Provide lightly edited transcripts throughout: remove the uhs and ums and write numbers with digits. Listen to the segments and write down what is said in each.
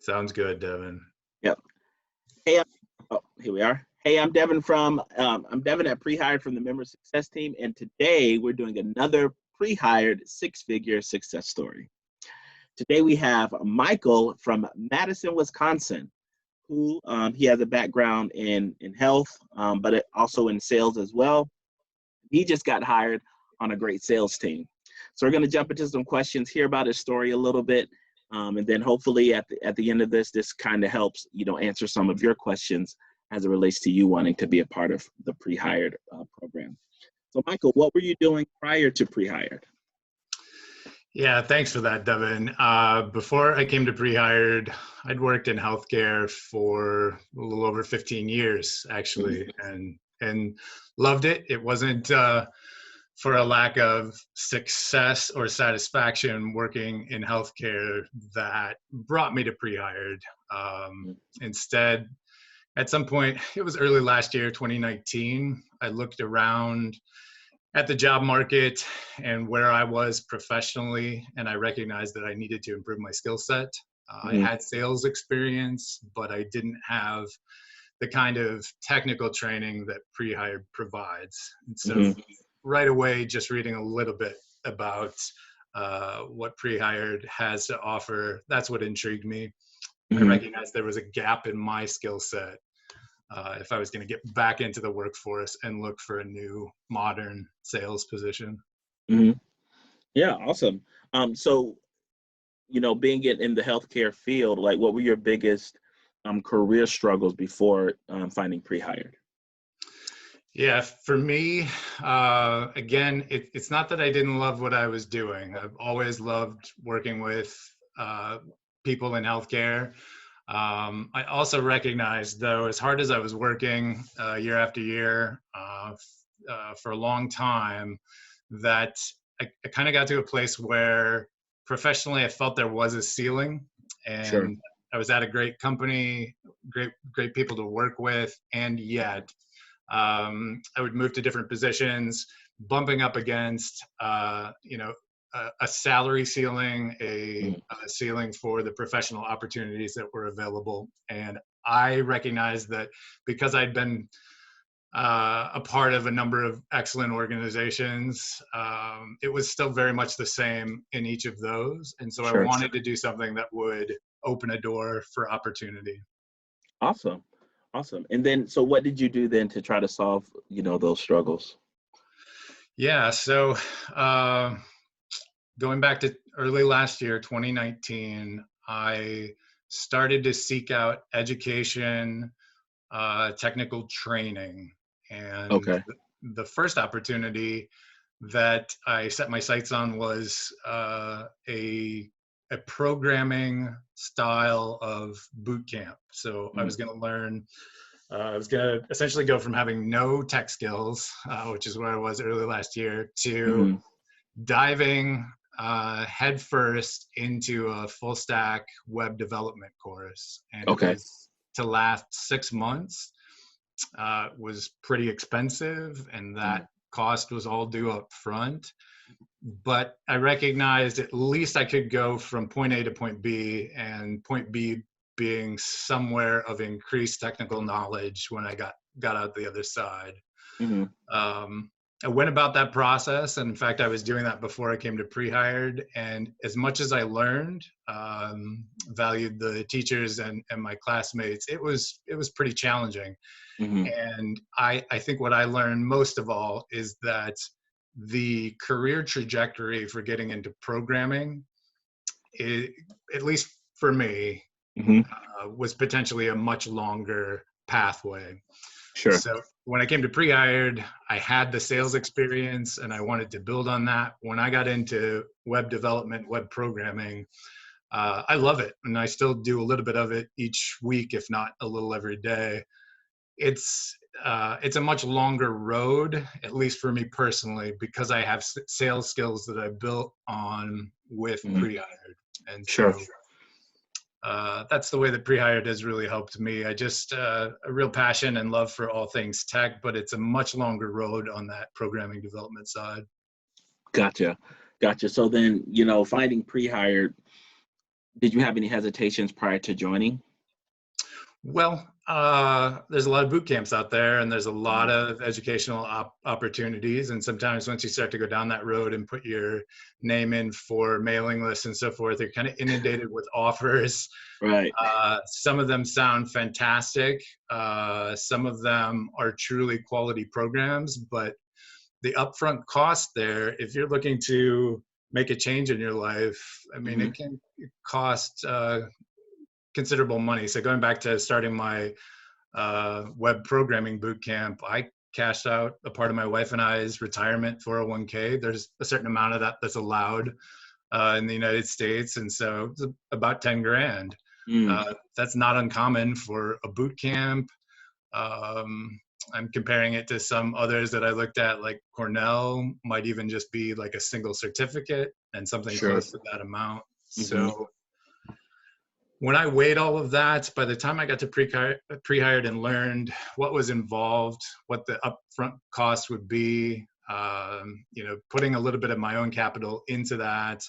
Sounds good, Devin. Yep. Hey, here we are. Hey, I'm Devin I'm Devin at Prehired from the Member Success Team, and today we're doing another Prehired six-figure success story. Today we have Michael from Madison, Wisconsin, who he has a background in health, but also in sales as well. He just got hired on a great sales team. So we're going to jump into some questions, hear about his story a little bit, and then hopefully at the end of this kind of helps, answer some of your questions as it relates to you wanting to be a part of the Prehired program. So Michael, what were you doing prior to Prehired? Yeah, thanks for that, Devin. Before I came to Prehired, I'd worked in healthcare for a little over 15 years, actually, and loved it. It wasn't for a lack of success or satisfaction working in healthcare that brought me to Prehired. Instead, at some point, it was early last year, 2019, I looked around at the job market and where I was professionally, and I recognized that I needed to improve my skill set. I had sales experience, but I didn't have the kind of technical training that Prehired provides. And so right away, just reading a little bit about what Prehired has to offer, that's what intrigued me. I recognized there was a gap in my skill set if I was going to get back into the workforce and look for a new modern sales position. Yeah, awesome. So, being in the healthcare field, like what were your biggest career struggles before finding Prehired? Yeah, for me, again, it's not that I didn't love what I was doing. I've always loved working with people in healthcare. I also recognized, though, as hard as I was working year after year for a long time, that I kind of got to a place where professionally I felt there was a ceiling, and I was at a great company, great people to work with, and yet I would move to different positions, bumping up against a salary ceiling, a ceiling for the professional opportunities that were available. And I recognized that because I'd been a part of a number of excellent organizations, it was still very much the same in each of those. And so I wanted to do something that would open a door for opportunity. Awesome. And then, so what did you do then to try to solve, those struggles? Yeah. So, going back to early last year, 2019, I started to seek out education, technical training. And the first opportunity that I set my sights on was a programming style of boot camp. So I was going to learn, I was going to essentially go from having no tech skills, which is where I was early last year, to diving headfirst into a full stack web development course. And it was to last 6 months. Was pretty expensive, and that cost was all due up front. But I recognized at least I could go from point A to point B, and point B being somewhere of increased technical knowledge when I got out the other side. I went about that process, and in fact, I was doing that before I came to Prehired. And as much as I learned, valued the teachers and my classmates, it was pretty challenging. And I think what I learned most of all is that the career trajectory for getting into programming, at least for me, was potentially a much longer pathway. So when I came to Prehired, I had the sales experience and I wanted to build on that. When I got into web development, web programming, I love it. And I still do a little bit of it each week, if not a little every day. It's a much longer road, at least for me personally, because I have sales skills that I built on with Prehired. And so that's the way that Prehired has really helped me. I just a real passion and love for all things tech, but it's a much longer road on that programming development side. Gotcha. So then, finding Prehired, Did you have any hesitations prior to joining? Well, there's a lot of boot camps out there, and there's a lot of educational opportunities. And sometimes once you start to go down that road and put your name in for mailing lists and so forth, you're kind of inundated with offers. Right. Some of them sound fantastic. Some of them are truly quality programs, but the upfront cost there, if you're looking to make a change in your life, I mean, it can cost considerable money. So going back to starting my web programming boot camp, I cashed out a part of my wife and I's retirement 401k. There's a certain amount of that that's allowed in the United States, and so it's about 10 grand. That's not uncommon for a boot camp. I'm comparing it to some others that I looked at, like Cornell might even just be like a single certificate and something close to that amount. So when I weighed all of that, by the time I got to Prehired and learned what was involved, what the upfront cost would be, putting a little bit of my own capital into that,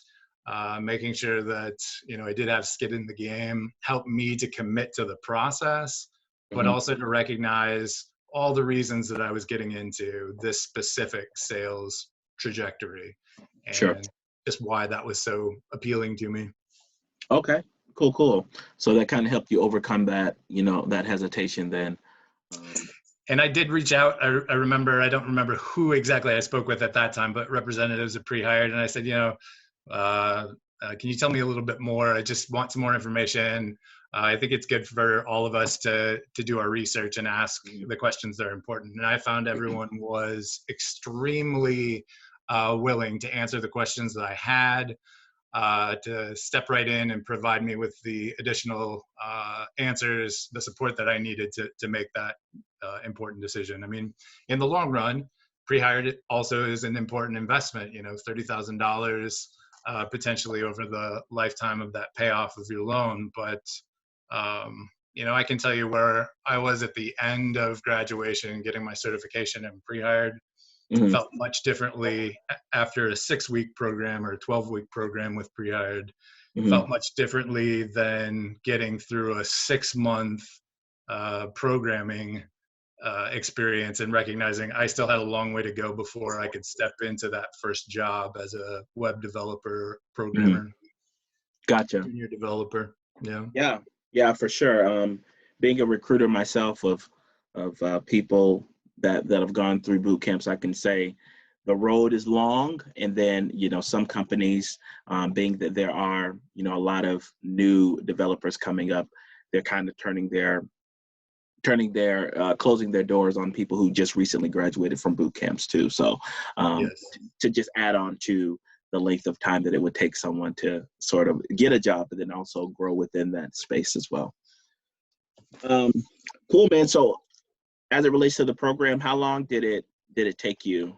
making sure that, I did have skin in the game, helped me to commit to the process, but also to recognize all the reasons that I was getting into this specific sales trajectory and just why that was so appealing to me. Okay, cool. So that kind of helped you overcome that, that hesitation then. And I did reach out. I remember, I don't remember who exactly I spoke with at that time, but representatives of Prehired. And I said, can you tell me a little bit more? I just want some more information. I think it's good for all of us to do our research and ask the questions that are important. And I found everyone was extremely willing to answer the questions that I had, to step right in and provide me with the additional answers, the support that I needed to make that important decision. I mean, in the long run, Prehired also is an important investment, $30,000 potentially over the lifetime of that payoff of your loan. But I can tell you where I was at the end of graduation, getting my certification in Prehired. Felt much differently after a 6-week program or a 12-week program with Prehired. Felt much differently than getting through a 6-month programming experience and recognizing I still had a long way to go before I could step into that first job as a web developer, programmer. Gotcha. Junior developer. Yeah, for sure. Being a recruiter myself of people that have gone through boot camps, I can say the road is long. And then, some companies, being that there are, a lot of new developers coming up, they're kind of closing their doors on people who just recently graduated from boot camps too. So to just add on to the length of time that it would take someone to sort of get a job, but then also grow within that space as well. Cool, man. So as it relates to the program, how long did it take you?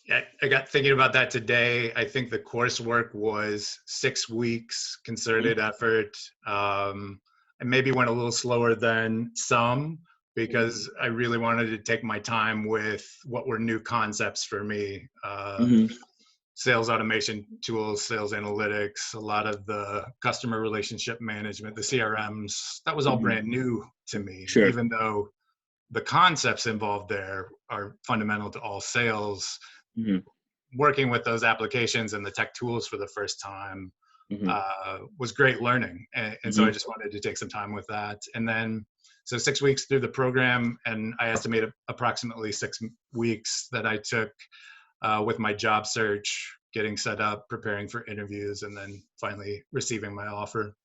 Yeah, I got thinking about that today. I think the coursework was 6 weeks, concerted effort. I maybe went a little slower than some because I really wanted to take my time with what were new concepts for me. Sales automation tools, sales analytics, a lot of the customer relationship management, the CRMs, that was all brand new to me, even though the concepts involved there are fundamental to all sales. Working with those applications and the tech tools for the first time was great learning. And so I just wanted to take some time with that. And then, so 6 weeks through the program, and I estimate approximately 6 weeks that I took with my job search, getting set up, preparing for interviews, and then finally receiving my offer.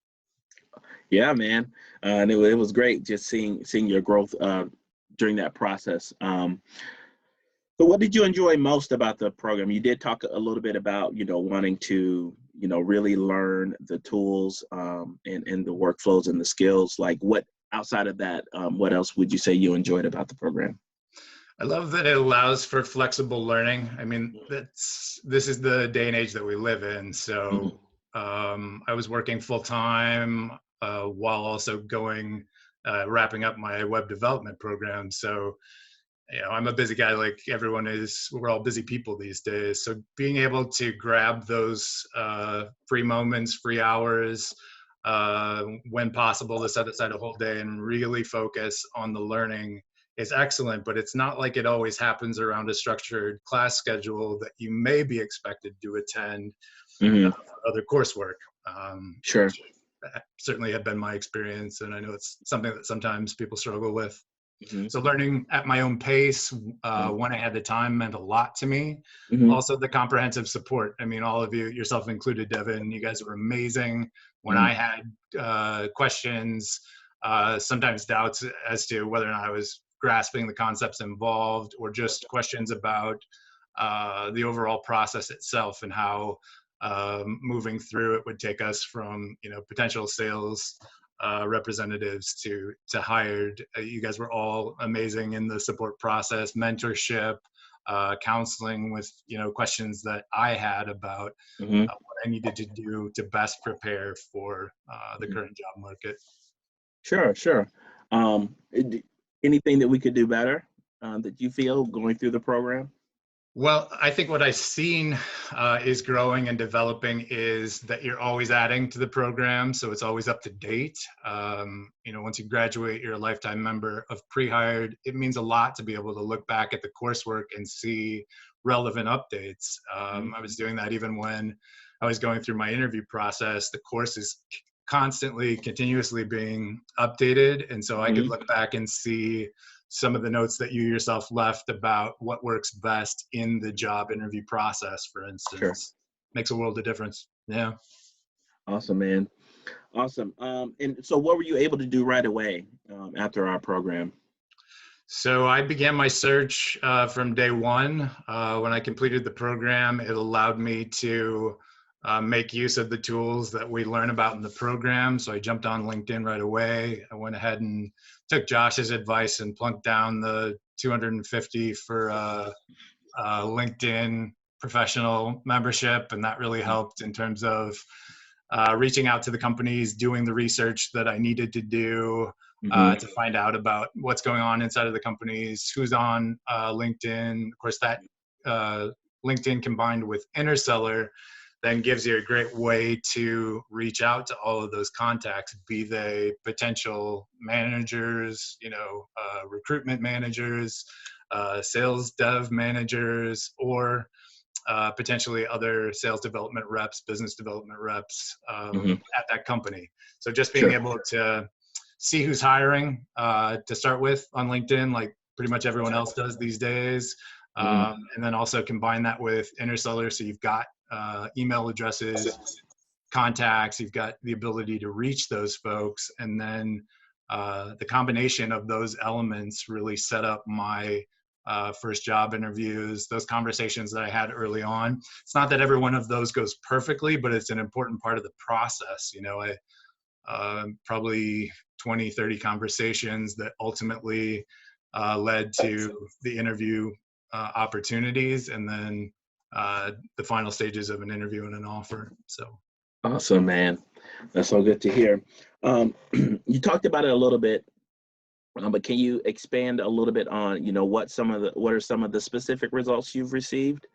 Yeah, man. And it was great just seeing your growth during that process. So what did you enjoy most about the program? You did talk a little bit about, wanting to, really learn the tools and the workflows and the skills. Like what outside of that, what else would you say you enjoyed about the program? I love that it allows for flexible learning. I mean, this is the day and age that we live in. So I was working full time while also wrapping up my web development program. So I'm a busy guy like everyone is. We're all busy people these days. So being able to grab those free moments, free hours, when possible, to set aside a whole day and really focus on the learning is excellent. But it's not like it always happens around a structured class schedule that you may be expected to attend for other coursework. Sure. Which certainly have been my experience, and I know it's something that sometimes people struggle with. So learning at my own pace, one I had the time, meant a lot to me. Also the comprehensive support. I mean, all of you, yourself included, Devin, you guys were amazing. When I had questions, sometimes doubts as to whether or not I was grasping the concepts involved, or just questions about the overall process itself and how moving through it would take us from, potential sales representatives to hired. You guys were all amazing in the support process, mentorship, counseling with, questions that I had about what I needed to do to best prepare for the current job market. Sure. Anything that we could do better that you feel going through the program? Well, I think what I've seen is growing and developing is that you're always adding to the program, so it's always up to date. Once you graduate, you're a lifetime member of Prehired. It means a lot to be able to look back at the coursework and see relevant updates. I was doing that even when I was going through my interview process. The course is constantly, continuously being updated, and so I could look back and see some of the notes that you yourself left about what works best in the job interview process, for instance. Sure. Makes a world of difference. Yeah. Awesome, man. Awesome. And so what were you able to do right away after our program? So I began my search from day one. When I completed the program, it allowed me to make use of the tools that we learn about in the program. So I jumped on LinkedIn right away. I went ahead and took Josh's advice and plunked down the $250 for LinkedIn professional membership. And that really helped in terms of reaching out to the companies, doing the research that I needed to do to find out about what's going on inside of the companies, who's on LinkedIn. Of course, that LinkedIn combined with Interseller then gives you a great way to reach out to all of those contacts, be they potential managers, recruitment managers, sales dev managers, or potentially other sales development reps, business development reps at that company. So just being able to see who's hiring to start with on LinkedIn, like pretty much everyone else does these days. And then also combine that with Interseller, so you've got email addresses, contacts, you've got the ability to reach those folks. And then the combination of those elements really set up my first job interviews, those conversations that I had early on. It's not that every one of those goes perfectly, but it's an important part of the process. I probably 20, 30 conversations that ultimately led to the interview opportunities, and then the final stages of an interview and an offer. So awesome, man. That's so good to hear. You talked about it a little bit, but can you expand a little bit on, what are some of the specific results you've received?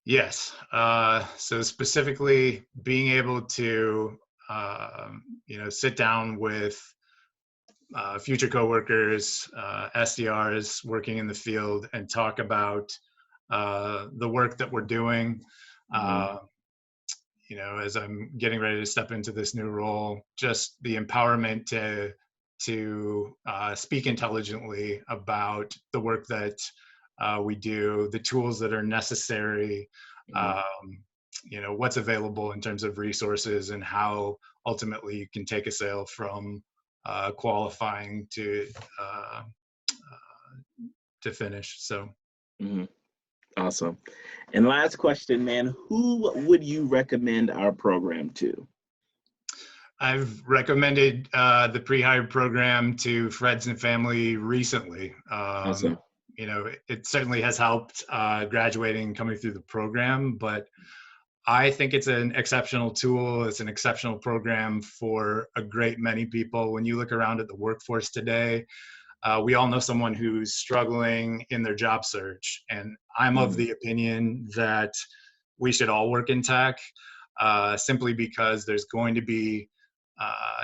Yes. So specifically being able to, sit down with future coworkers, SDRs working in the field, and talk about the work that we're doing. As I'm getting ready to step into this new role, just the empowerment to speak intelligently about the work that we do, the tools that are necessary, what's available in terms of resources, and how ultimately you can take a sale from qualifying to finish. So. Awesome. And last question, man, who would you recommend our program to? I've recommended the Prehired program to friends and family recently. Awesome. It certainly has helped graduating, coming through the program, but I think it's an exceptional tool. It's an exceptional program for a great many people. When you look around at the workforce today, we all know someone who's struggling in their job search. And I'm of the opinion that we should all work in tech, simply because there's going to be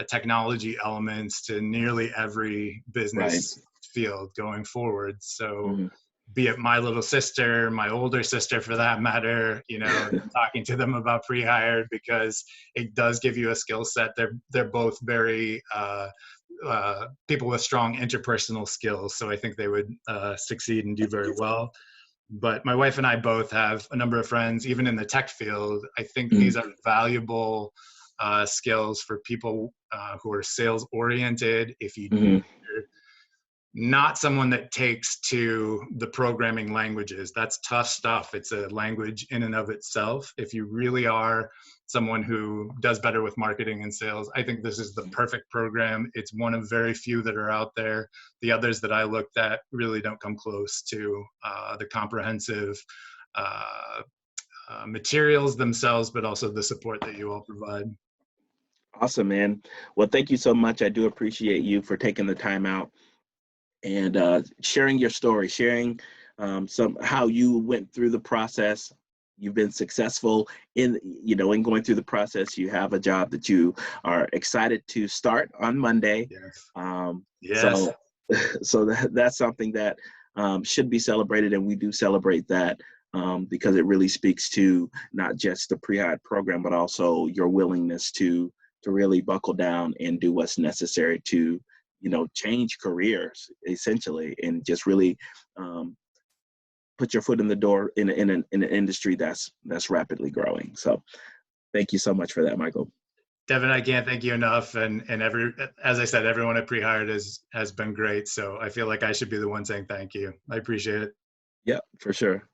technology elements to nearly every business field going forward. So be it my little sister, my older sister for that matter, you know, talking to them about Prehired, because it does give you a skill set. They're both very people with strong interpersonal skills. So I think they would succeed and do very well. But my wife and I both have a number of friends, even in the tech field. I think these are valuable skills for people who are sales oriented. If you're not someone that takes to the programming languages, that's tough stuff. It's a language in and of itself. If you really are someone who does better with marketing and sales, I think this is the perfect program. It's one of very few that are out there. The others that I looked at really don't come close to the comprehensive materials themselves, but also the support that you all provide. Awesome, man. Well, thank you so much. I do appreciate you for taking the time out and sharing your story, sharing how you went through the process. You've been successful in going through the process. You have a job that you are excited to start on Monday. Yes. So that's something that should be celebrated, and we do celebrate that because it really speaks to not just the Prehired program, but also your willingness to really buckle down and do what's necessary to change careers essentially, and just really put your foot in the door in an industry that's rapidly growing. So thank you so much for that, Michael. Devin, I can't thank you enough. And as I said, everyone at Prehired has been great. So I feel like I should be the one saying thank you. I appreciate it. Yeah, for sure.